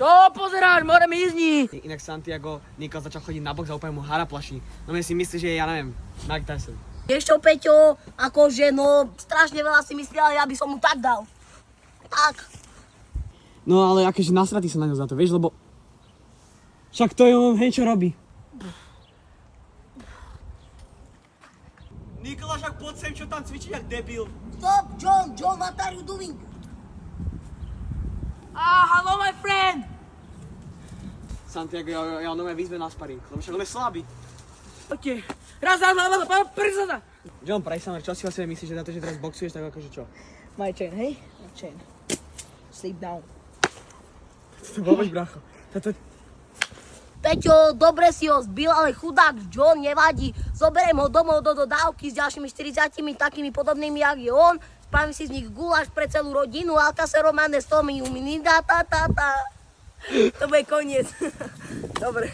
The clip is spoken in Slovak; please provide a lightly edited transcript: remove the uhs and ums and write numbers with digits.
Čo pozeráš, more mi izni. Inak Santiago Nikol začal chodiť na box a úplne mu hara plaší. No mne si myslí, že je, ja neviem, Mike Tyson. Vieš čo, Peťo, akože no, strašne veľa si myslel, ale ja by som mu tak dal. Tak. No ale akože nasratý sa na ňo za to, vieš, lebo... Však to je on, hej, čo robí. Nikola, však poď sem, čo tam cvičí, jak debil. Stop, John, what are you doing? Hello, my friend. Santiago, ja nové výzve na sparing, lebo však on je slabý. OK. Raz, prizada. John, praj sa, čo si o sebe myslíš, že na to, že teraz boxuješ, tak akože čo? My chain, hej? My chain. Sleep down. To vôbec, bracho. Peťo, dobre si ho zbil, ale chudák John nevadí. Zoberiem ho domov do dodávky s ďalšími 40 takými podobnými, jak je on. Spravím si z nich guláš pre celú rodinu, Alcacero Romane, 100 minút, To bude koniec. Dobre.